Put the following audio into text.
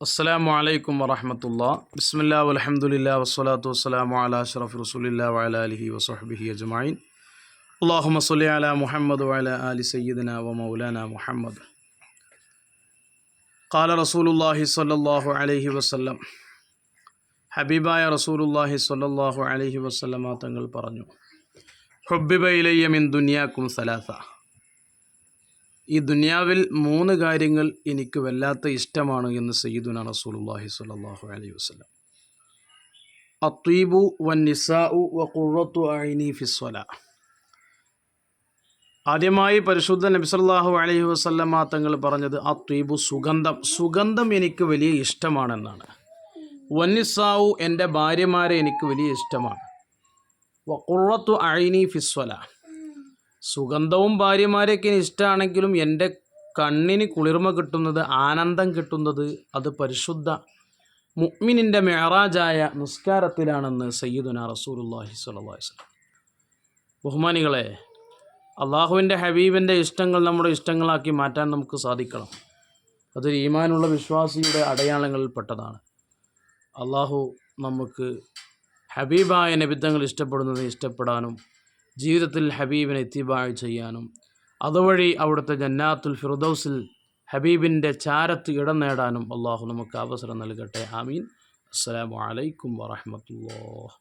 അസ്സലാമു അലൈക്കും വറഹ്മത്തുള്ളാഹി. ബിസ്മില്ലാഹി വൽഹംദുലില്ലാഹി വസ്സലാത്തു വസ്സലാമു അലാ അഷ്റഫി റസൂലില്ലാഹി വഅലാ ആലിഹി വസഹ്ബിഹി അജ്മഈൻ. അല്ലാഹുമ്മ സ്വല്ലി അലാ മുഹമ്മദ് വഅലാ ആലി സയ്യിദിനാ വമൗലാനാ മുഹമ്മദ്. ഖാല റസൂലുള്ളാഹി സ്വല്ലല്ലാഹു അലൈഹി വസല്ലം, ഹബീബായ റസൂലുള്ളാഹി സ്വല്ലല്ലാഹു അലൈഹി വസല്ലമ തങ്ങൾ പറഞ്ഞു, ഹുബ്ബിബ ഇലയ്യ മിൻ ദുനിയാകും സലാസ. ഈ ദുനിയാവിൽ 3 കാര്യങ്ങൾ എനിക്ക് വല്ലാത്ത ഇഷ്ടമാണ് എന്ന് സയ്യിദുന റസൂലുള്ളാഹി സ്വല്ലല്ലാഹു അലൈഹി വസല്ലം. അത്വീബു വന്നിസാഉ വഖുറത്തു അയ്നി ഫിസ്സലാ. ആദ്യമായി പരിശുദ്ധ നബി സല്ലല്ലാഹു അലൈഹി വസല്ലമ തങ്ങൾ പറഞ്ഞത് അത്വീബു, സുഗന്ധം എനിക്ക് വലിയ ഇഷ്ടമാണെന്നാണ്. വന്നിസാഉ, എൻ്റെ ഭാര്യമാരെ എനിക്ക് വലിയ ഇഷ്ടമാണ്. വഖുറത്തു അയ്നി ഫിസ്സലാ, സുഗന്ധവും ഭാര്യമാരെയൊക്കെ ഇഷ്ടമാണെങ്കിലും എൻ്റെ കണ്ണിന് കുളിർമ കിട്ടുന്നത്, ആനന്ദം കിട്ടുന്നത് അത് പരിശുദ്ധ മുഅ്മിനിൻ്റെ മിഅ്റാജായ നിസ്കാരത്തിലാണെന്ന് സയ്യിദുനാ റസൂലുള്ളാഹി സ്വല്ലല്ലാഹു അലൈഹി വസല്ലം. ബഹുമാനികളെ, അള്ളാഹുവിൻ്റെ ഹബീബിൻ്റെ ഇഷ്ടങ്ങൾ നമ്മുടെ ഇഷ്ടങ്ങളാക്കി മാറ്റാൻ നമുക്ക് സാധിക്കണം. അതൊരു ഈമാനുള്ള വിശ്വാസിയുടെ അടയാളങ്ങളിൽപ്പെട്ടതാണ്. അള്ളാഹു നമുക്ക് ഹബീബായ നബിത്തങ്ങൾ ഇഷ്ടപ്പെടുന്നത് ഇഷ്ടപ്പെടാനും ജീവിതത്തിൽ ഹബീബിനെ ഇത്തിബാഅ് ചെയ്യാനും അതുവഴി അവിടുത്തെ ജന്നാത്തുൽ ഫിർദൗസിൽ ഹബീബിൻ്റെ ചാരത്ത് ഇടം നേടാനും അള്ളാഹു നമുക്ക് അവസരം നൽകട്ടെ. ആമീൻ. അസ്സലാമു അലൈക്കും വറഹ്മത്തുള്ളാഹി.